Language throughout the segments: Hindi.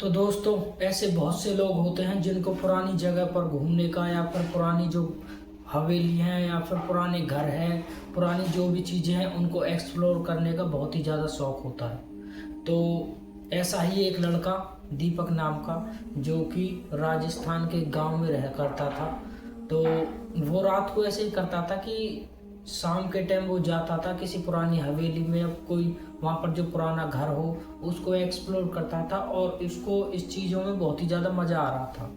तो दोस्तों, ऐसे बहुत से लोग होते हैं जिनको पुरानी जगह पर घूमने का या फिर पुरानी जो हवेली हैं या फिर पुराने घर हैं, पुरानी जो भी चीज़ें हैं उनको एक्सप्लोर करने का बहुत ही ज़्यादा शौक होता है। तो ऐसा ही एक लड़का दीपक नाम का, जो कि राजस्थान के गांव में रह करता था। तो वो रात को ऐसे ही करता था कि शाम के टाइम वो जाता था किसी पुरानी हवेली में या कोई वहाँ पर जो पुराना घर हो उसको एक्सप्लोर करता था, और इसको इस चीज़ों में बहुत ही ज़्यादा मज़ा आ रहा था।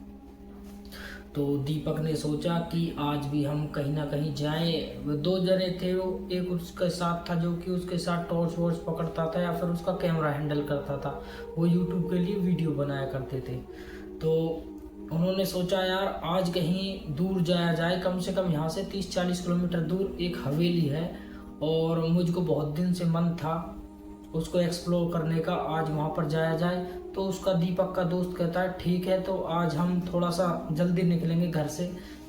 तो दीपक ने सोचा कि आज भी हम कहीं ना कहीं जाएं। वो दो जने थे, वो एक उसके साथ था जो कि उसके साथ टॉर्च वॉर्च पकड़ता था या फिर उसका कैमरा हैंडल करता था। वो यूट्यूब के लिए वीडियो बनाया करते थे। तो उन्होंने सोचा यार आज कहीं दूर जाया जाए, कम से कम यहाँ से 30-40 किलोमीटर दूर एक हवेली है और मुझको बहुत दिन से मन था उसको एक्सप्लोर करने का, आज वहाँ पर जाया जाए। तो उसका दीपक का दोस्त कहता है ठीक है, तो आज हम थोड़ा सा जल्दी निकलेंगे घर से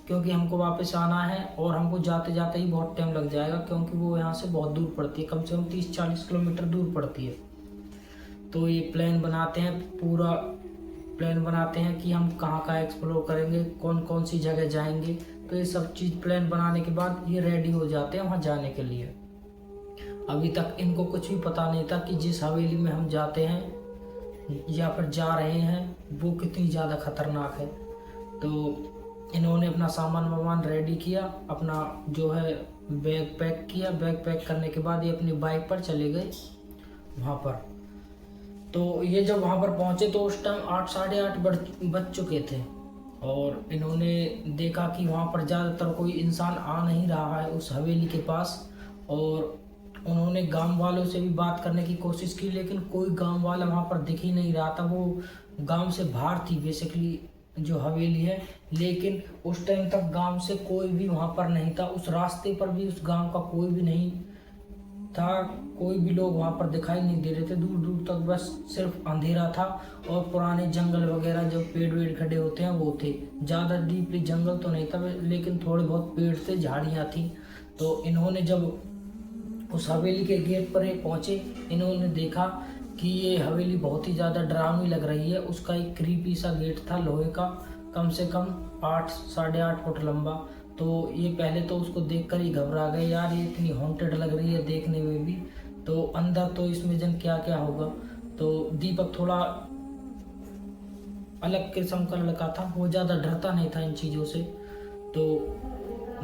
क्योंकि हमको वापस आना है और हमको जाते जाते ही बहुत टाइम लग जाएगा, क्योंकि वो यहाँ से बहुत दूर पड़ती है, कम से कम 30-40 किलोमीटर दूर पड़ती है। तो ये प्लान बनाते हैं, पूरा प्लान बनाते हैं कि हम कहाँ कहाँ एक्सप्लोर करेंगे, कौन कौन सी जगह जाएंगे। तो ये सब चीज़ प्लान बनाने के बाद ये रेडी हो जाते हैं वहाँ जाने के लिए। अभी तक इनको कुछ भी पता नहीं था कि जिस हवेली में हम जाते हैं या फिर जा रहे हैं वो कितनी ज़्यादा खतरनाक है। तो इन्होंने अपना सामान वामान रेडी किया, अपना जो है बैग पैक किया। बैग पैक करने के बाद ये अपनी बाइक पर चले गए वहाँ पर। तो ये जब वहाँ पर पहुँचे तो उस टाइम 8 साढ़े 8 बज चुके थे, और इन्होंने देखा कि वहाँ पर ज़्यादातर कोई इंसान आ नहीं रहा है उस हवेली के पास। और उन्होंने गांव वालों से भी बात करने की कोशिश की, लेकिन कोई गांव वाला वहाँ पर दिख ही नहीं रहा था। वो गांव से बाहर थी बेसिकली जो हवेली है, लेकिन उस टाइम तक गांव से कोई भी वहाँ पर नहीं था। उस रास्ते पर भी उस गांव का कोई भी नहीं था, कोई भी लोग वहाँ पर दिखाई नहीं दे रहे थे। दूर दूर तक बस सिर्फ अंधेरा था और पुराने जंगल वगैरह जो पेड़ वेड़ खड़े होते हैं वो थे। ज़्यादा डीपली जंगल तो नहीं था, लेकिन थोड़े बहुत पेड़ थे, झाड़ियाँ थी। तो इन्होंने जब उस हवेली के गेट पर पहुँचे, इन्होंने देखा कि ये हवेली बहुत ही ज़्यादा डरावनी लग रही है। उसका एक क्रीपी सा गेट था लोहे का, कम से कम 8 साढ़े 8 फुट लंबा। तो ये पहले तो उसको देखकर ही घबरा गए, यार ये इतनी हॉन्टेड लग रही है देखने में भी, तो अंदर तो इसमें जन क्या क्या होगा। तो दीपक थोड़ा अलग किस्म का लड़का था, वो ज़्यादा डरता नहीं था इन चीज़ों से। तो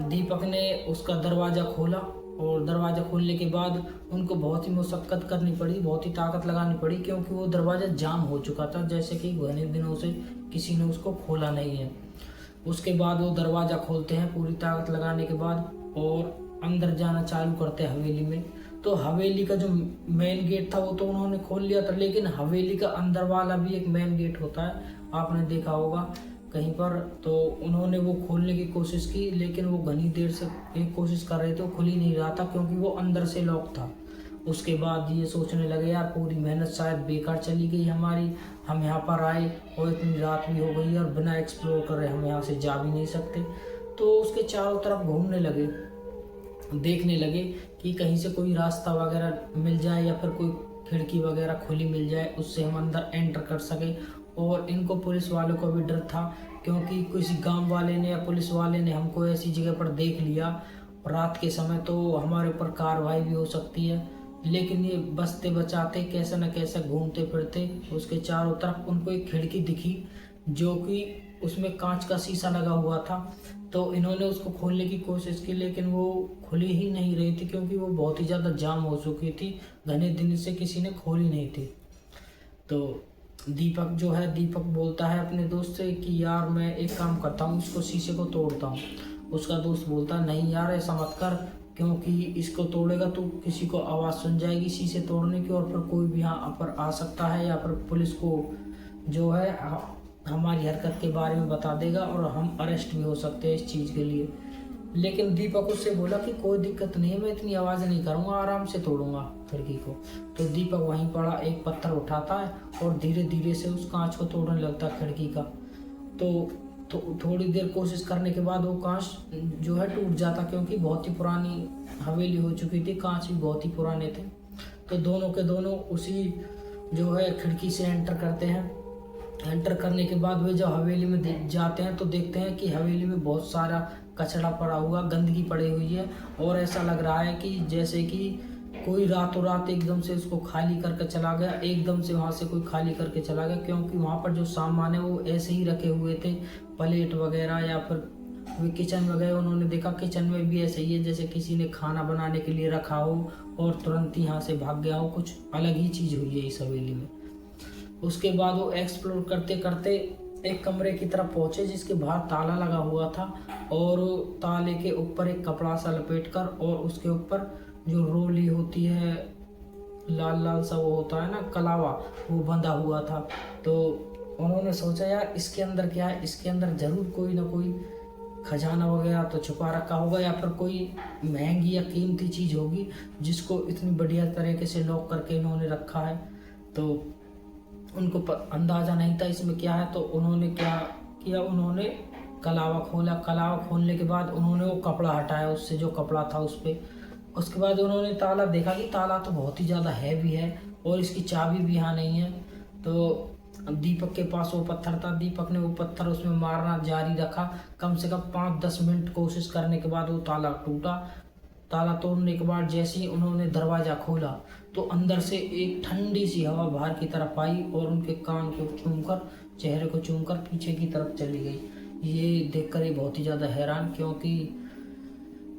दीपक ने उसका दरवाज़ा खोला, और दरवाज़ा खोलने के बाद उनको बहुत ही मुशक्कत करनी पड़ी, बहुत ही ताकत लगानी पड़ी, क्योंकि वो दरवाज़ा जाम हो चुका था, जैसे कि घने दिनों से किसी ने उसको खोला नहीं है। उसके बाद वो दरवाज़ा खोलते हैं पूरी ताकत लगाने के बाद, और अंदर जाना चालू करते हैं हवेली में। तो हवेली का जो मेन गेट था वो तो उन्होंने खोल लिया था, लेकिन हवेली का अंदर वाला भी एक मेन गेट होता है, आपने देखा होगा कहीं पर। तो उन्होंने वो खोलने की कोशिश की, लेकिन वो घनी देर से एक कोशिश कर रहे थे, खुल ही नहीं रहा था क्योंकि वो अंदर से लॉक था। उसके बाद ये सोचने लगे यार पूरी मेहनत शायद बेकार चली गई हमारी, हम यहाँ पर आए और इतनी रात भी हो गई और बिना एक्सप्लोर करे हम यहाँ से जा भी नहीं सकते। तो उसके चारों तरफ घूमने लगे, देखने लगे कि कहीं से कोई रास्ता वगैरह मिल जाए या फिर कोई खिड़की वगैरह खुली मिल जाए, उससे हम अंदर एंटर कर सके। और इनको पुलिस वालों को भी डर था, क्योंकि किसी गांव वाले ने या पुलिस वाले ने हमको ऐसी जगह पर देख लिया रात के समय तो हमारे ऊपर कार्रवाई भी हो सकती है। लेकिन ये बचते बचाते कैसे न कैसे घूमते फिरते उसके चारों तरफ उनको एक खिड़की दिखी, जो कि उसमें कांच का शीशा लगा हुआ था। तो इन्होंने उसको खोलने की कोशिश की, लेकिन वो खुली ही नहीं रही थी, क्योंकि वो बहुत ही ज़्यादा जाम हो चुकी थी, घने दिन से किसी ने खोली नहीं थी। तो दीपक बोलता है अपने दोस्त से कि यार मैं एक काम करता हूँ, इसको शीशे को तोड़ता हूँ। उसका दोस्त बोलता है नहीं यार ऐसा मत कर, क्योंकि इसको तोड़ेगा तो किसी को आवाज़ सुन जाएगी शीशे तोड़ने की, और फिर कोई भी यहाँ पर आ सकता है या फिर पुलिस को जो है हमारी हरकत के बारे में बता देगा और हम अरेस्ट भी हो सकते हैं इस चीज़ के लिए। लेकिन दीपक उससे बोला कि कोई दिक्कत नहीं है, मैं इतनी आवाज़ नहीं करूँगा, आराम से तोड़ूंगा खिड़की को। तो दीपक वहीं पड़ा एक पत्थर उठाता है और धीरे धीरे से उस कांच को तोड़ने लगता है खिड़की का। तो थोड़ी देर कोशिश करने के बाद वो कांच जो है टूट जाता, क्योंकि बहुत ही पुरानी हवेली हो चुकी थी, कांच भी बहुत ही पुराने थे। तो दोनों के दोनों उसी जो है खिड़की से एंटर करते हैं एंटर करने के बाद वे जब हवेली में जाते हैं तो देखते हैं कि हवेली में बहुत सारा कचरा पड़ा हुआ, गंदगी पड़ी हुई है। और ऐसा लग रहा है कि जैसे कि कोई रातों रात एकदम से उसको खाली करके चला गया, एकदम से वहाँ से कोई खाली करके चला गया। क्योंकि वहाँ पर जो सामान है वो ऐसे ही रखे हुए थे, प्लेट वगैरह या फिर वे किचन वगैरह। उन्होंने देखा किचन में भी ऐसे ही है जैसे किसी ने खाना बनाने के लिए रखा हो और तुरंत ही यहाँ से भाग गया हो। कुछ अलग ही चीज़ हुई है इस हवेली में। उसके बाद वो एक्सप्लोर करते करते एक कमरे की तरफ पहुंचे जिसके बाहर ताला लगा हुआ था, और ताले के ऊपर एक कपड़ा सा लपेटकर और उसके ऊपर जो रोली होती है, लाल लाल सा वो होता है ना कलावा, वो बंधा हुआ था। तो उन्होंने सोचा यार इसके अंदर क्या है, इसके अंदर जरूर कोई ना कोई खजाना वगैरह तो छुपा रखा होगा या फिर कोई महंगी या कीमती चीज़ होगी जिसको इतनी बढ़िया तरीके से लॉक करके इन्होंने रखा है। तो उनको अंदाज़ा नहीं था इसमें क्या है। तो उन्होंने क्या किया, उन्होंने कलावा खोला। कलावा खोलने के बाद उन्होंने वो कपड़ा हटाया, उससे जो कपड़ा था उस पर। उसके बाद उन्होंने ताला देखा कि ताला तो बहुत ही ज़्यादा हैवी है और इसकी चाबी भी यहाँ नहीं है। तो दीपक के पास वो पत्थर था, दीपक ने वो पत्थर उसमें मारना जारी रखा। कम से कम 5-10 मिनट कोशिश करने के बाद वो ताला टूटा। ताला तोड़ने के बाद जैसे ही उन्होंने दरवाज़ा खोला तो अंदर से एक ठंडी सी हवा बाहर की तरफ आई और उनके कान को चूमकर, चेहरे को चूमकर पीछे की तरफ चली गई। ये देखकर ये बहुत ही ज़्यादा हैरान, क्योंकि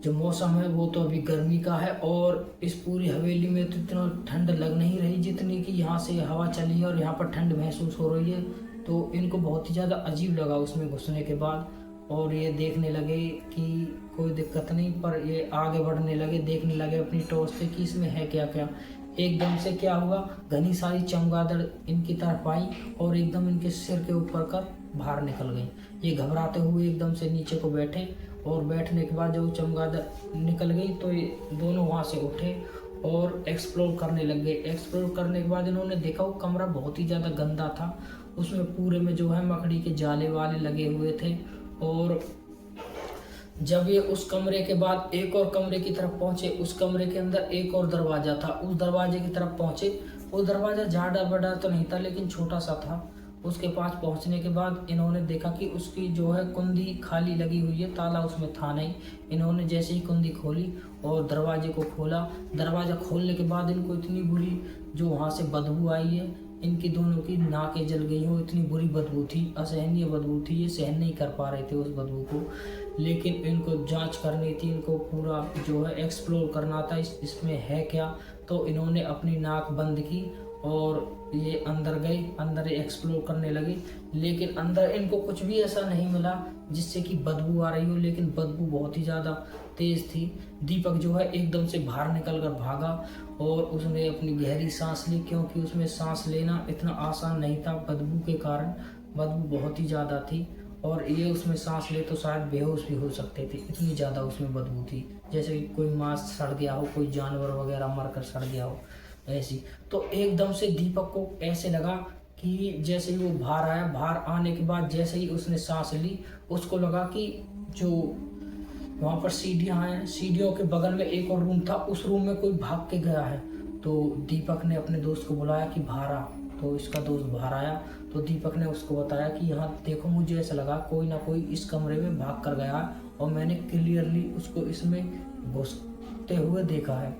जो मौसम है वो तो अभी गर्मी का है और इस पूरी हवेली में तो इतना ठंड लग नहीं रही जितनी कि यहाँ से हवा चली है और यहाँ पर ठंड महसूस हो रही है। तो इनको बहुत ही ज़्यादा अजीब लगा उसमें घुसने के बाद, और ये देखने लगे कि कोई दिक्कत नहीं, पर ये आगे बढ़ने लगे, देखने लगे अपनी टॉर्च से कि इसमें है क्या क्या। एकदम से क्या हुआ, घनी सारी चमगादड़ इनकी तरफ आई और एकदम इनके सिर के ऊपर कर बाहर निकल गई। ये घबराते हुए एकदम से नीचे को बैठे और बैठने के बाद जब चमगादड़ निकल गई तो ये दोनों वहाँ से उठे और एक्सप्लोर करने लग गए। एक्सप्लोर करने के बाद इन्होंने देखा वो कमरा बहुत ही ज़्यादा गंदा था। उसमें पूरे में जो है मकड़ी के जाले वाले लगे हुए थे। और जब ये उस कमरे के बाद एक और कमरे की तरफ पहुंचे, उस कमरे के अंदर एक और दरवाज़ा था। उस दरवाजे की तरफ पहुंचे, वो दरवाज़ा ज़्यादा बड़ा तो नहीं था लेकिन छोटा सा था। उसके पास पहुंचने के बाद इन्होंने देखा कि उसकी जो है कुंडी खाली लगी हुई है, ताला उसमें था नहीं। इन्होंने जैसे ही कुंडी खोली और दरवाजे को खोला, दरवाज़ा खोलने के बाद इनको इतनी बुरी जो वहाँ से बदबू आई है, इनकी दोनों की नाकें जल गई हो, इतनी बुरी बदबू थी, असहनीय बदबू थी। ये सहन नहीं कर पा रहे थे उस बदबू को, लेकिन इनको जांच करनी थी, इनको पूरा जो है एक्सप्लोर करना था इसमें है क्या। तो इन्होंने अपनी नाक बंद की और ये अंदर गए, अंदर एक्सप्लोर करने लगे। लेकिन अंदर इनको कुछ भी ऐसा नहीं मिला जिससे कि बदबू आ रही हो, लेकिन बदबू बहुत ही ज़्यादा तेज़ थी। दीपक जो है एकदम से बाहर निकल कर भागा और उसने अपनी गहरी सांस ली, क्योंकि उसमें सांस लेना इतना आसान नहीं था बदबू के कारण। बदबू बहुत ही ज़्यादा थी और ये उसमें सांस ले तो शायद बेहोश भी हो सकते थे, इतनी ज़्यादा उसमें बदबू थी, जैसे कोई मांस सड़ गया हो, कोई जानवर वगैरह मर कर सड़ गया हो ऐसी। तो एकदम से दीपक को ऐसे लगा कि जैसे ही वो बाहर आया, बाहर आने के बाद जैसे ही उसने सांस ली, उसको लगा कि जो वहाँ पर सीढ़ियाँ हैं, सीढ़ियों के बगल में एक और रूम था, उस रूम में कोई भाग के गया है। तो दीपक ने अपने दोस्त को बुलाया कि बाहर आ। तो इसका दोस्त बाहर आया तो दीपक ने उसको बताया कि यहाँ देखो, मुझे ऐसा लगा कोई ना कोई इस कमरे में भाग कर गया और मैंने क्लियरली उसको इसमें घुसते हुए देखा है।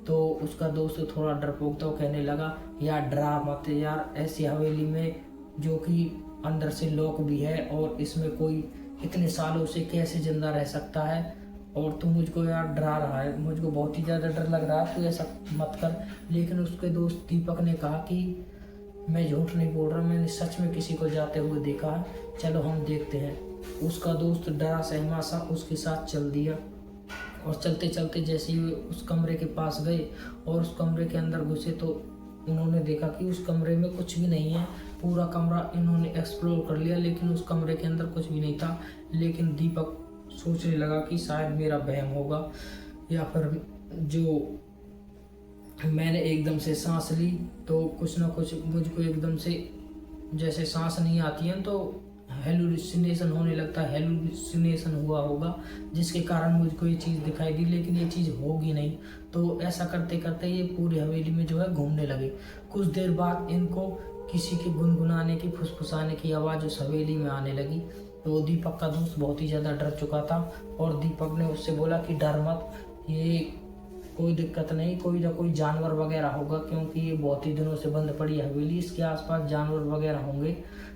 तो उसका दोस्त थोड़ा डरपोक था, कहने लगा यार डरा मत यार, ऐसी हवेली में जो कि अंदर से लॉक भी है और इसमें कोई इतने सालों से कैसे जिंदा रह सकता है, और तू मुझको यार डरा रहा है, मुझको बहुत ही ज़्यादा डर लग रहा है, तू ऐसा मत कर। लेकिन उसके दोस्त दीपक ने कहा कि मैं झूठ नहीं बोल रहा, मैंने सच में किसी को जाते हुए देखा है, चलो हम देखते हैं। उसका दोस्त डरा सहमा सा उसके साथ चल दिया और चलते चलते जैसे ही उस कमरे के पास गए और उस कमरे के अंदर घुसे तो उन्होंने देखा कि उस कमरे में कुछ भी नहीं है। पूरा कमरा इन्होंने एक्सप्लोर कर लिया लेकिन उस कमरे के अंदर कुछ भी नहीं था। लेकिन दीपक सोचने लगा कि शायद मेरा वहम होगा या फिर जो मैंने एकदम से सांस ली तो कुछ ना कुछ मुझको एकदम से जैसे सांस नहीं आती है तो हेलुसिनेशन होने लगता है, हेलुसिनेशन हुआ होगा जिसके कारण मुझको ये चीज़ दिखाई दी, लेकिन ये चीज़ होगी नहीं। तो ऐसा करते करते ये पूरी हवेली में जो है घूमने लगे। कुछ देर बाद इनको किसी के गुनगुनाने की, फुसफुसाने की आवाज़ उस हवेली में आने लगी। तो दीपक का दोस्त बहुत ही ज़्यादा डर चुका था और दीपक ने उससे बोला कि डर मत, ये कोई दिक्कत नहीं, कोई ना कोई जानवर वगैरह होगा, क्योंकि ये बहुत ही दिनों से बंद पड़ी है हवेली, इसके आसपास जानवर वगैरह होंगे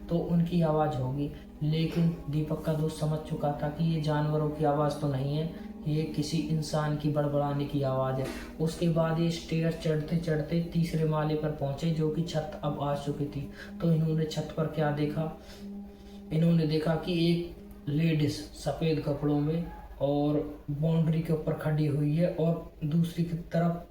तो उनकी आवाज़ होगी। लेकिन दीपक का दोस्त समझ चुका था कि ये जानवरों की आवाज़ तो नहीं है, ये किसी इंसान की बड़बड़ाने की आवाज़ है। उसके बाद ये स्टेयर चढ़ते चढ़ते तीसरे माले पर पहुंचे, जो कि छत अब आ चुकी थी। तो इन्होंने छत पर क्या देखा, इन्होंने देखा कि एक लेडीज सफ़ेद कपड़ों में और बाउंड्री के ऊपर खड़ी हुई है और दूसरी की तरफ,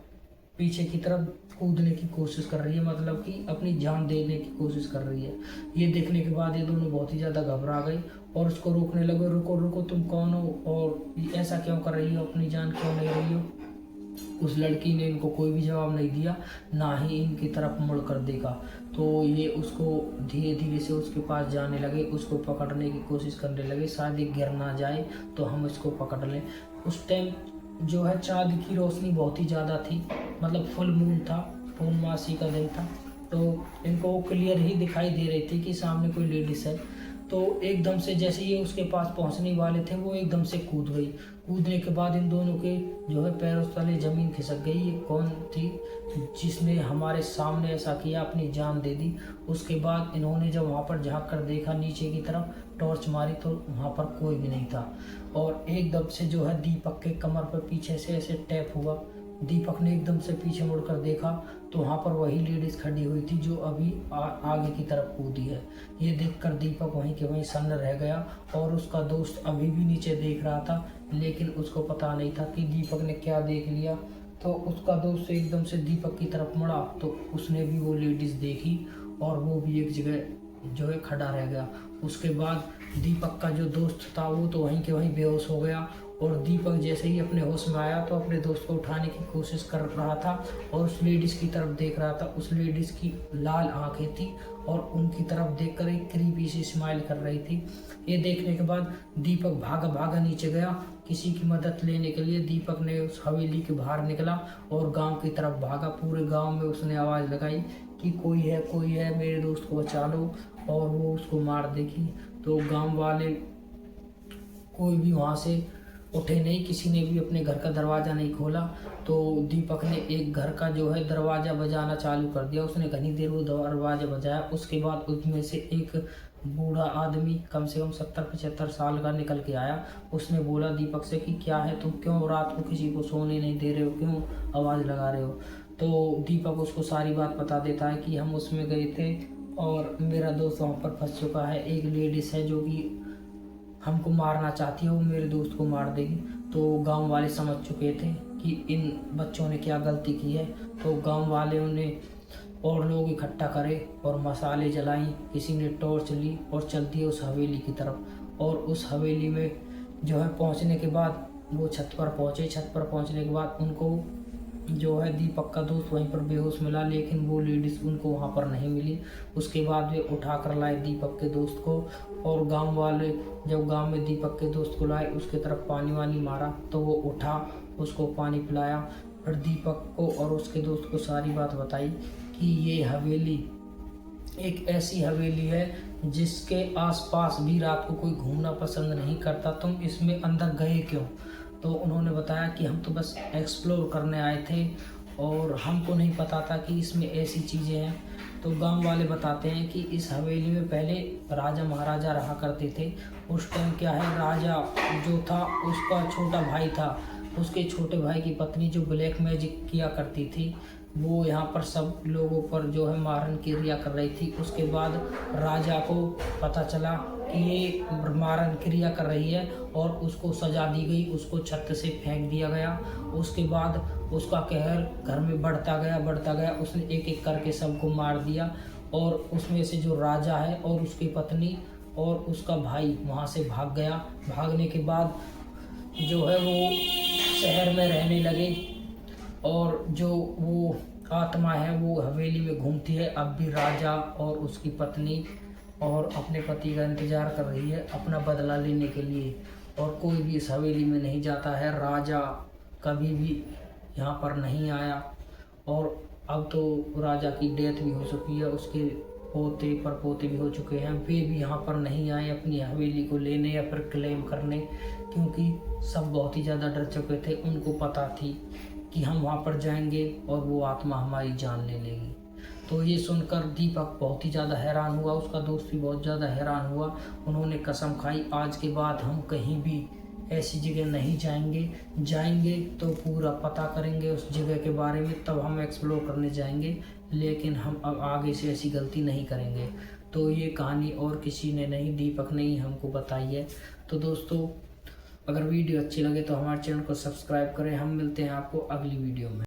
पीछे की तरफ कूदने की कोशिश कर रही है, मतलब कि अपनी जान देने की कोशिश कर रही है। ये देखने के बाद ये दोनों बहुत ही ज़्यादा घबरा गई और उसको रोकने लगे, रुको रुको, तुम कौन हो और ऐसा क्यों कर रही हो, अपनी जान क्यों ले रही हो। उस लड़की ने इनको कोई भी जवाब नहीं दिया, ना ही इनकी तरफ मुड़ कर देखा। तो ये उसको धीरे धीरे से उसके पास जाने लगे, उसको पकड़ने की कोशिश करने लगे, शायद ये गिर ना जाए तो हम इसको पकड़ लें। उस टाइम जो है चाँद की रोशनी बहुत ही ज़्यादा थी, मतलब फुल मून था, पूर्णमासी का दिन था। तो इनको वो क्लियर ही दिखाई दे रही थी कि सामने कोई लेडीज़ है। तो एकदम से जैसे ये उसके पास पहुंचने वाले थे, वो एकदम से कूद गई। कूदने के बाद इन दोनों के जो है पैरों तले ज़मीन खिसक गई। ये कौन थी जिसने हमारे सामने ऐसा किया, अपनी जान दे दी। उसके बाद इन्होंने जब वहाँ पर झाँक कर देखा नीचे की तरफ, टॉर्च मारी तो वहाँ पर कोई भी नहीं था। और एकदम से जो है दीपक के कमर पर पीछे से ऐसे टैप हुआ। दीपक ने एकदम से पीछे मुड़कर देखा तो वहाँ पर वही लेडीज़ खड़ी हुई थी जो अभी आगे की तरफ कूदी है। ये देखकर दीपक वहीं के वहीं सन्न रह गया और उसका दोस्त अभी भी नीचे देख रहा था, लेकिन उसको पता नहीं था कि दीपक ने क्या देख लिया। तो उसका दोस्त एकदम से दीपक की तरफ मुड़ा तो उसने भी वो लेडीज़ देखी और वो भी एक जगह जो है खड़ा रह गया। उसके बाद दीपक का जो दोस्त था वो तो वहीं के वहीं बेहोश हो गया और दीपक जैसे ही अपने होश में आया तो अपने दोस्त को उठाने की कोशिश कर रहा था और उस लेडीज़ की तरफ देख रहा था। उस लेडीज़ की लाल आंखें थी और उनकी तरफ देखकर एक क्रीपी सी स्माइल कर रही थी। ये देखने के बाद दीपक भागा भागा नीचे गया किसी की मदद लेने के लिए। दीपक ने उस हवेली के बाहर निकला और गांव की तरफ भागा। पूरे गांव में उसने आवाज़ लगाई कि कोई है, मेरे दोस्त को बचा लो, और वो उसको मार देगी। तो गांव वाले कोई भी वहाँ से उठे नहीं, किसी ने भी अपने घर का दरवाज़ा नहीं खोला। तो दीपक ने एक घर का जो है दरवाज़ा बजाना चालू कर दिया। उसने घनी देर वो दरवाज़ा बजाया। उसके बाद उसमें से एक बूढ़ा आदमी कम से कम 70-75 साल का निकल के आया। उसने बोला दीपक से कि क्या है, तुम क्यों रात को किसी को सोने नहीं दे रहे हो, क्यों आवाज़ लगा रहे हो। तो दीपक उसको सारी बात बता देता है कि हम उसमें गए थे और मेरा दोस्त वहाँ पर फंस चुका है। एक लेडीज़ है जो कि हमको मारना चाहती है, वो मेरे दोस्त को मार देगी। तो गांव वाले समझ चुके थे कि इन बच्चों ने क्या गलती की है। तो गांव वाले उन्हें और लोग इकट्ठा करे और मसाले जलाई, किसी ने टॉर्च ली और चल दिए उस हवेली की तरफ। और उस हवेली में जो है पहुंचने के बाद वो छत पर पहुंचे। छत पर पहुंचने के बाद उनको जो है दीपक का दोस्त वहीं पर बेहोश मिला, लेकिन वो लेडीज़ उनको वहाँ पर नहीं मिली। उसके बाद वे उठा कर लाए दीपक के दोस्त को और गांव वाले जब गांव में दीपक के दोस्त को लाए, उसके तरफ पानी वानी मारा तो वो उठा, उसको पानी पिलाया। फिर दीपक को और उसके दोस्त को सारी बात बताई कि ये हवेली एक ऐसी हवेली है जिसके आसपास भी रात को कोई घूमना पसंद नहीं करता, तुम इसमें अंदर गए क्यों। तो उन्होंने बताया कि हम तो बस एक्सप्लोर करने आए थे और हमको नहीं पता था कि इसमें ऐसी चीज़ें हैं। तो गांव वाले बताते हैं कि इस हवेली में पहले राजा महाराजा रहा करते थे। उस टाइम क्या है, राजा जो था उसका छोटा भाई था, उसके छोटे भाई की पत्नी जो ब्लैक मैजिक किया करती थी, वो यहाँ पर सब लोगों पर जो है मारन क्रिया कर रही थी। उसके बाद राजा को पता चला कि ये मारन क्रिया कर रही है और उसको सजा दी गई, उसको छत से फेंक दिया गया। उसके बाद उसका कहर घर में बढ़ता गया। उसने एक एक करके सबको मार दिया और उसमें से जो राजा है और उसकी पत्नी और उसका भाई वहाँ से भाग गया। भागने के बाद जो है वो शहर में रहने लगे और जो वो आत्मा है वो हवेली में घूमती है। अब भी राजा और उसकी पत्नी और अपने पति का इंतज़ार कर रही है अपना बदला लेने के लिए, और कोई भी इस हवेली में नहीं जाता है। राजा कभी भी यहाँ पर नहीं आया और अब तो राजा की डेथ भी हो चुकी है, उसके पोते परपोते भी हो चुके हैं, वे भी यहाँ पर नहीं आए अपनी हवेली को लेने या फिर क्लेम करने, क्योंकि सब बहुत ही ज़्यादा डर चुके थे। उनको पता थी कि हम वहाँ पर जाएंगे और वो आत्मा हमारी जान ले लेगी। तो ये सुनकर दीपक बहुत ही ज़्यादा हैरान हुआ, उसका दोस्त भी बहुत ज़्यादा हैरान हुआ। उन्होंने कसम खाई, आज के बाद हम कहीं भी ऐसी जगह नहीं जाएंगे तो पूरा पता करेंगे उस जगह के बारे में, तब हम एक्सप्लोर करने जाएंगे, लेकिन हम अब आगे से ऐसी गलती नहीं करेंगे। तो ये कहानी और किसी ने नहीं, दीपक ने ही हमको बताई है। तो दोस्तों, अगर वीडियो अच्छी लगे तो हमारे चैनल को सब्सक्राइब करें। हम मिलते हैं आपको अगली वीडियो में।